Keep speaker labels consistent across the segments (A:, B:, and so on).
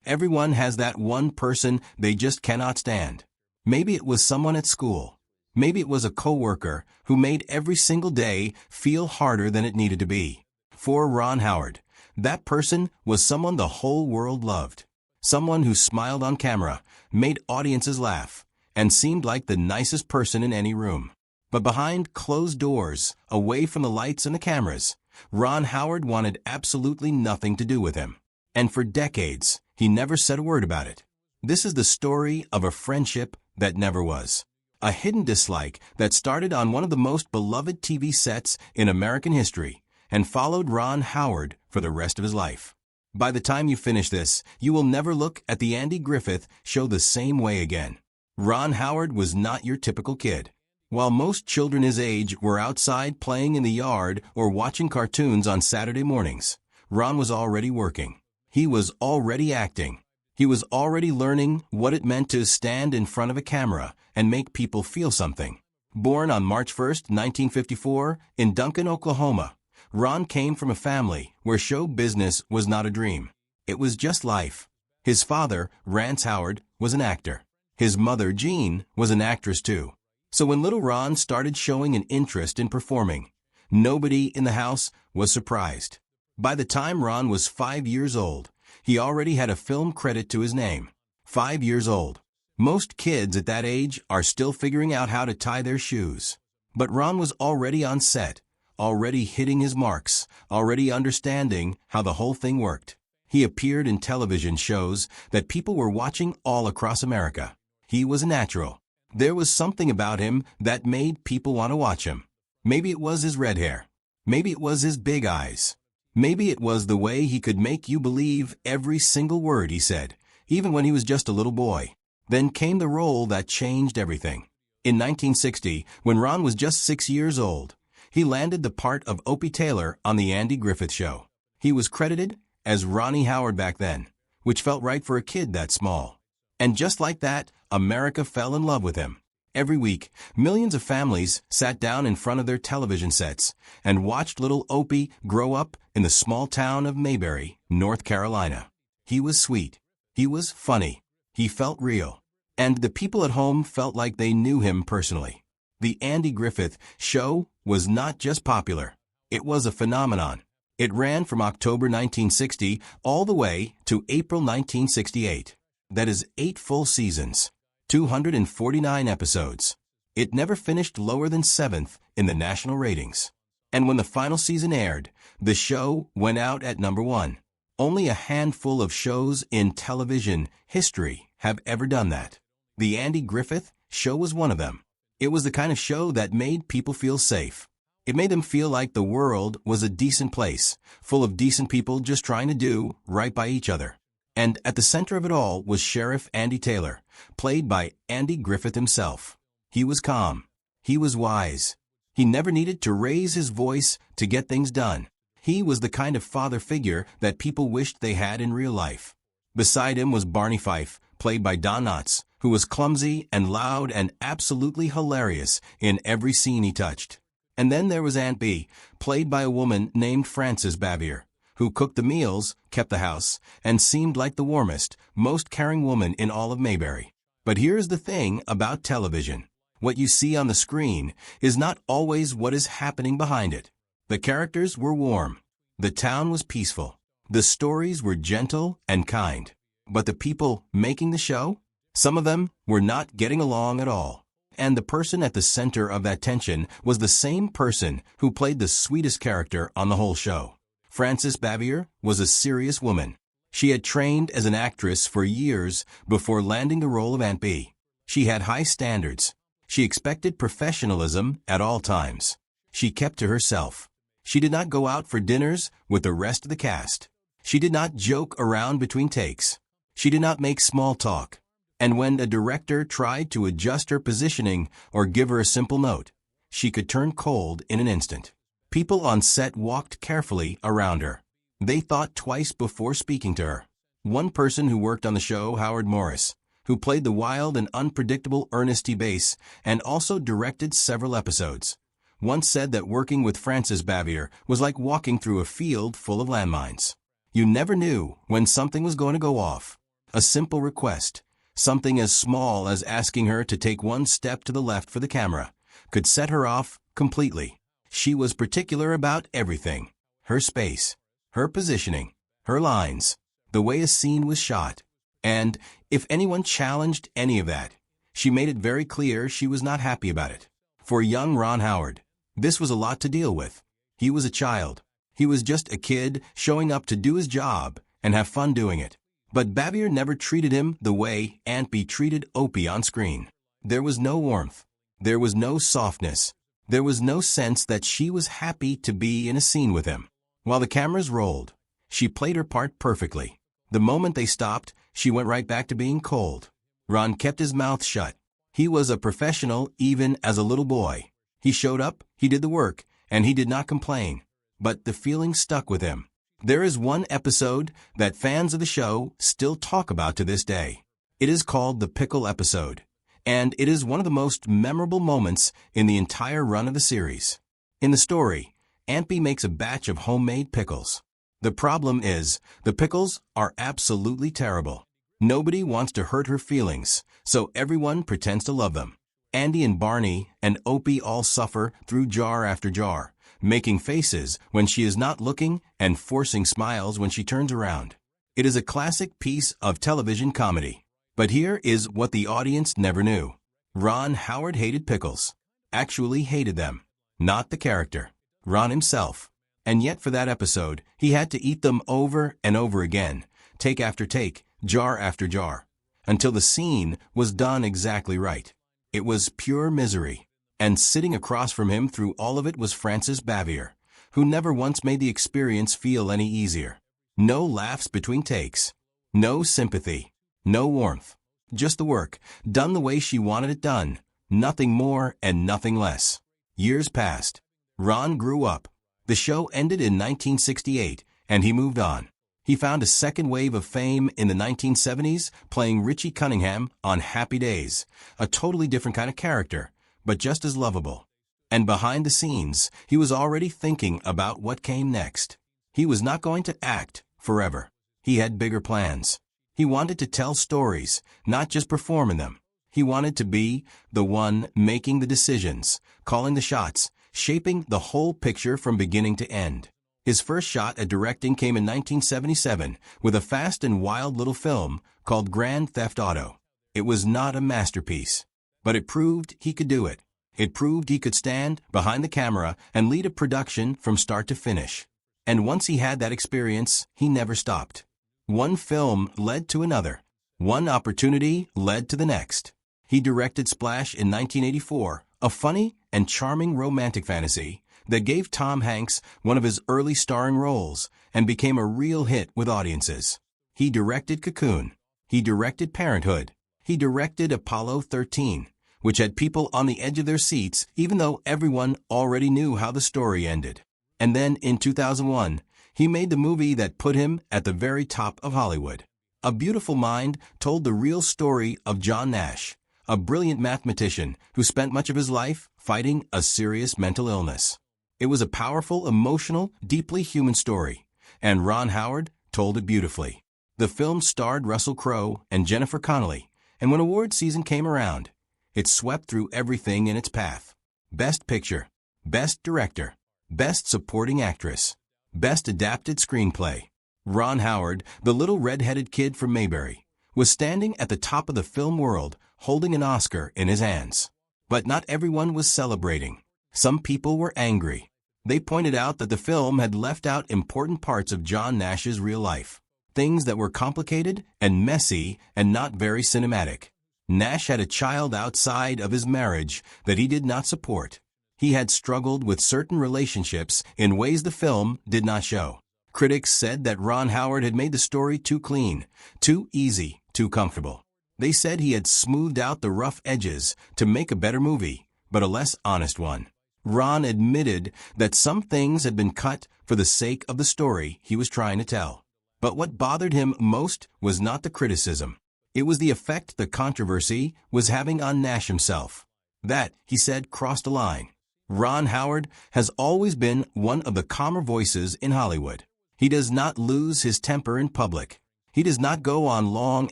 A: Everyone has that one person they just cannot stand. Maybe it was someone at school. Maybe it was a coworker who made every single day feel harder than it needed to be. For Ron Howard, that person was someone the whole world loved. Someone who smiled on camera, made audiences laugh, and seemed like the nicest person in any room. But behind closed doors, away from the lights and the cameras, Ron Howard wanted absolutely nothing to do with him. And for decades, he never said a word about it. This is the story of a friendship that never was. A hidden dislike that started on one of the most beloved TV sets in American history and followed Ron Howard for the rest of his life. By the time you finish this, you will never look at the Andy Griffith Show the same way again. Ron Howard was not your typical kid. While most children his age were outside playing in the yard or watching cartoons on Saturday mornings, Ron was already working. He was already acting. He was already learning what it meant to stand in front of a camera and make people feel something. Born on March 1, 1954, in Duncan, Oklahoma, Ron came from a family where show business was not a dream. It was just life. His father, Rance Howard, was an actor. His mother, Jean, was an actress too. So when little Ron started showing an interest in performing, nobody in the house was surprised. By the time Ron was 5 years old, he already had a film credit to his name. 5 years old. Most kids at that age are still figuring out how to tie their shoes. But Ron was already on set, already hitting his marks, already understanding how the whole thing worked. He appeared in television shows that people were watching all across America. He was a natural. There was something about him that made people want to watch him. Maybe it was his red hair. Maybe it was his big eyes. Maybe it was the way he could make you believe every single word he said, even when he was just a little boy. Then came the role that changed everything. In 1960, when Ron was just 6 years old, he landed the part of Opie Taylor on The Andy Griffith Show. He was credited as Ronnie Howard back then, which felt right for a kid that small. And just like that, America fell in love with him. Every week, millions of families sat down in front of their television sets and watched little Opie grow up in the small town of Mayberry, North Carolina. He was sweet. He was funny. He felt real. And the people at home felt like they knew him personally. The Andy Griffith Show was not just popular. It was a phenomenon. It ran from October 1960 all the way to April 1968. That is 8 full seasons, 249 episodes. It never finished lower than 7th in the national ratings. And when the final season aired, the show went out at number 1. Only a handful of shows in television history have ever done that. The Andy Griffith Show was one of them. It was the kind of show that made people feel safe. It made them feel like the world was a decent place, full of decent people just trying to do right by each other. And at the center of it all was Sheriff Andy Taylor, played by Andy Griffith himself. He was calm. He was wise. He never needed to raise his voice to get things done. He was the kind of father figure that people wished they had in real life. Beside him was Barney Fife, played by Don Knotts, who was clumsy and loud and absolutely hilarious in every scene he touched. And then there was Aunt Bee, played by a woman named Frances Bavier, who cooked the meals, kept the house, and seemed like the warmest, most caring woman in all of Mayberry. But here's the thing about television. What you see on the screen is not always what is happening behind it. The characters were warm. The town was peaceful. The stories were gentle and kind. But the people making the show? Some of them were not getting along at all. And the person at the center of that tension was the same person who played the sweetest character on the whole show. Frances Bavier was a serious woman. She had trained as an actress for years before landing the role of Aunt Bee. She had high standards. She expected professionalism at all times. She kept to herself. She did not go out for dinners with the rest of the cast. She did not joke around between takes. She did not make small talk. And when a director tried to adjust her positioning or give her a simple note, she could turn cold in an instant. People on set walked carefully around her. They thought twice before speaking to her. One person who worked on the show, Howard Morris, who played the wild and unpredictable Ernest T. Bass and also directed several episodes, once said that working with Frances Bavier was like walking through a field full of landmines. You never knew when something was going to go off. A simple request, something as small as asking her to take one step to the left for the camera, could set her off completely. She was particular about everything: her space, her positioning, her lines, the way a scene was shot. And if anyone challenged any of that, she made it very clear she was not happy about it. For young Ron Howard, this was a lot to deal with. He was a child. He was just a kid showing up to do his job and have fun doing it. But Bavier never treated him the way Aunt Bee treated Opie on screen. There was no warmth. There was no softness. There was no sense that she was happy to be in a scene with him. While the cameras rolled, she played her part perfectly. The moment they stopped, she went right back to being cold. Ron kept his mouth shut. He was a professional even as a little boy. He showed up, he did the work, and he did not complain. But the feeling stuck with him. There is one episode that fans of the show still talk about to this day. It is called the Pickle episode, and it is one of the most memorable moments in the entire run of the series. In the story, Aunt Bee makes a batch of homemade pickles. The problem is, the pickles are absolutely terrible. Nobody wants to hurt her feelings, so everyone pretends to love them. Andy and Barney and Opie all suffer through jar after jar, making faces when she is not looking and forcing smiles when she turns around. It is a classic piece of television comedy. But here is what the audience never knew. Ron Howard hated pickles. Actually hated them. Not the character. Ron himself. And yet for that episode, he had to eat them over and over again, take after take, jar after jar, until the scene was done exactly right. It was pure misery. And sitting across from him through all of it was Frances Bavier, who never once made the experience feel any easier. No laughs between takes. No sympathy. No warmth. Just the work, done the way she wanted it done. Nothing more and nothing less. Years passed. Ron grew up. The show ended in 1968, and he moved on. He found a second wave of fame in the 1970s, playing Richie Cunningham on Happy Days, a totally different kind of character, but just as lovable. And behind the scenes, he was already thinking about what came next. He was not going to act forever. He had bigger plans. He wanted to tell stories, not just perform in them. He wanted to be the one making the decisions, calling the shots, shaping the whole picture from beginning to end. His first shot at directing came in 1977 with a fast and wild little film called Grand Theft Auto. It was not a masterpiece, but it proved he could do it. It proved he could stand behind the camera and lead a production from start to finish. And once he had that experience, he never stopped. One film led to another. One opportunity led to the next. He directed Splash in 1984, a funny and charming romantic fantasy that gave Tom Hanks one of his early starring roles and became a real hit with audiences. He directed Cocoon. He directed Parenthood. He directed Apollo 13, which had people on the edge of their seats even though everyone already knew how the story ended. And then in 2001, he made the movie that put him at the very top of Hollywood. A Beautiful Mind told the real story of John Nash, a brilliant mathematician who spent much of his life fighting a serious mental illness. It was a powerful, emotional, deeply human story, and Ron Howard told it beautifully. The film starred Russell Crowe and Jennifer Connelly, and when award season came around, it swept through everything in its path. Best Picture, Best Director, Best Supporting Actress, Best Adapted Screenplay. Ron Howard, the little red-headed kid from Mayberry, was standing at the top of the film world holding an Oscar in his hands. But not everyone was celebrating. Some people were angry. They pointed out that the film had left out important parts of John Nash's real life. Things that were complicated and messy and not very cinematic. Nash had a child outside of his marriage that he did not support. He had struggled with certain relationships in ways the film did not show. Critics said that Ron Howard had made the story too clean, too easy, too comfortable. They said he had smoothed out the rough edges to make a better movie, but a less honest one. Ron admitted that some things had been cut for the sake of the story he was trying to tell. But what bothered him most was not the criticism. It was the effect the controversy was having on Nash himself. That, he said, crossed a line. Ron Howard has always been one of the calmer voices in Hollywood. He does not lose his temper in public. He does not go on long,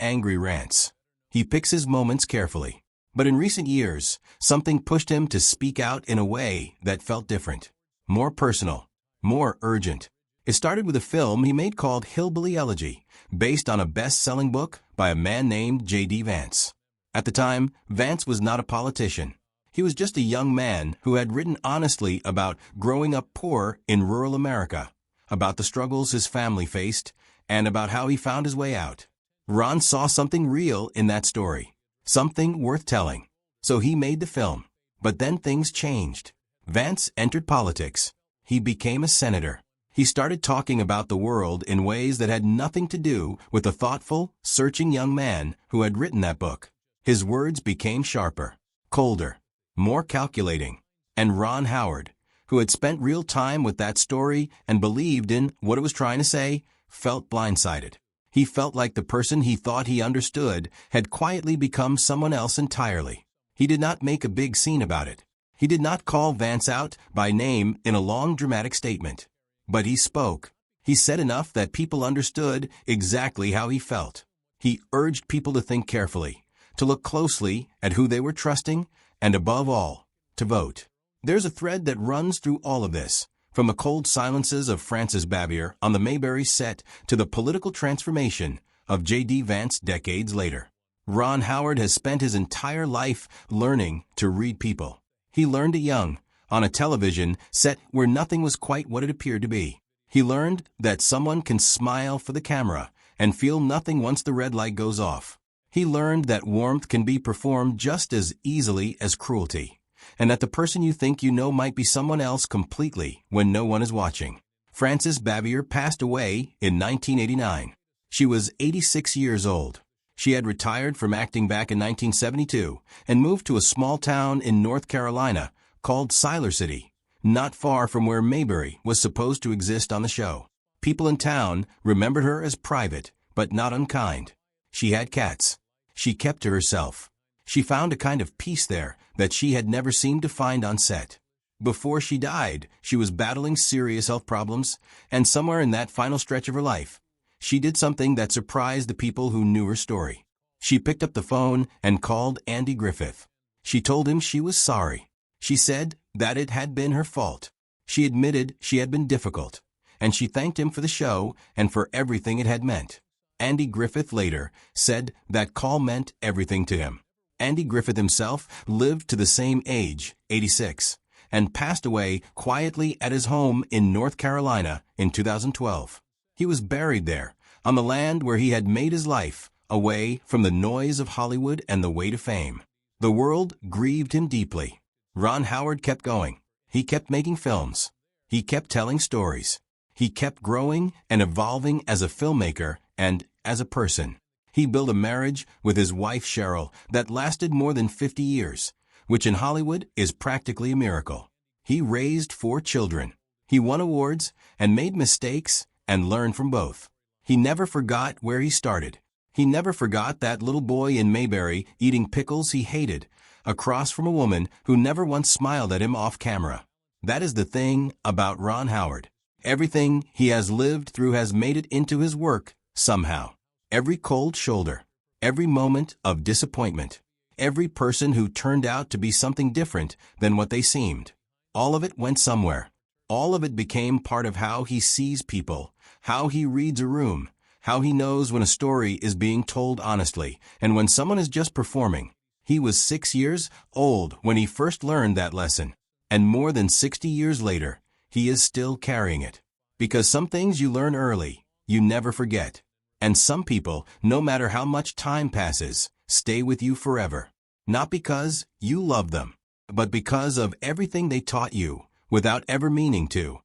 A: angry rants. He picks his moments carefully. But in recent years, something pushed him to speak out in a way that felt different, more personal, more urgent. It started with a film he made called Hillbilly Elegy, based on a best-selling book by a man named J.D. Vance. At the time, Vance was not a politician. He was just a young man who had written honestly about growing up poor in rural America, about the struggles his family faced, and about how he found his way out. Ron saw something real in that story, something worth telling. So he made the film. But then things changed. Vance entered politics. He became a senator. He started talking about the world in ways that had nothing to do with the thoughtful, searching young man who had written that book. His words became sharper, colder, more calculating. And Ron Howard, who had spent real time with that story and believed in what it was trying to say, felt blindsided. He felt like the person he thought he understood had quietly become someone else entirely. He did not make a big scene about it. He did not call Vance out by name in a long dramatic statement. But he spoke. He said enough that people understood exactly how he felt. He urged people to think carefully, to look closely at who they were trusting, and above all, to vote. There's a thread that runs through all of this, from the cold silences of Frances Bavier on the Mayberry set to the political transformation of J.D. Vance decades later. Ron Howard has spent his entire life learning to read people. He learned it young, on a television set where nothing was quite what it appeared to be. He learned that someone can smile for the camera and feel nothing once the red light goes off. He learned that warmth can be performed just as easily as cruelty, and that the person you think you know might be someone else completely when no one is watching. Frances Bavier passed away in 1989. She was 86 years old. She had retired from acting back in 1972 and moved to a small town in North Carolina called Siler City, not far from where Mayberry was supposed to exist on the show. People in town remembered her as private, but not unkind. She had cats. She kept to herself. She found a kind of peace there that she had never seemed to find on set. Before she died, she was battling serious health problems, and somewhere in that final stretch of her life, she did something that surprised the people who knew her story. She picked up the phone and called Andy Griffith. She told him she was sorry. She said that it had been her fault. She admitted she had been difficult, and she thanked him for the show and for everything it had meant. Andy Griffith later said that call meant everything to him. Andy Griffith himself lived to the same age, 86, and passed away quietly at his home in North Carolina in 2012. He was buried there, on the land where he had made his life, away from the noise of Hollywood and the weight of fame. The world grieved him deeply. Ron Howard kept going. He kept making films. He kept telling stories. He kept growing and evolving as a filmmaker and as a person. He built a marriage with his wife Cheryl that lasted more than 50 years, which in Hollywood is practically a miracle. He raised 4 children. He won awards and made mistakes and learned from both. He never forgot where he started. He never forgot that little boy in Mayberry eating pickles he hated, across from a woman who never once smiled at him off camera. That is the thing about Ron Howard. Everything he has lived through has made it into his work, somehow. Every cold shoulder, every moment of disappointment, every person who turned out to be something different than what they seemed. All of it went somewhere. All of it became part of how he sees people, how he reads a room, how he knows when a story is being told honestly, and when someone is just performing. He was 6 years old when he first learned that lesson, and more than 60 years later, he is still carrying it. Because some things you learn early, you never forget. And some people, no matter how much time passes, stay with you forever. Not because you love them, but because of everything they taught you, without ever meaning to.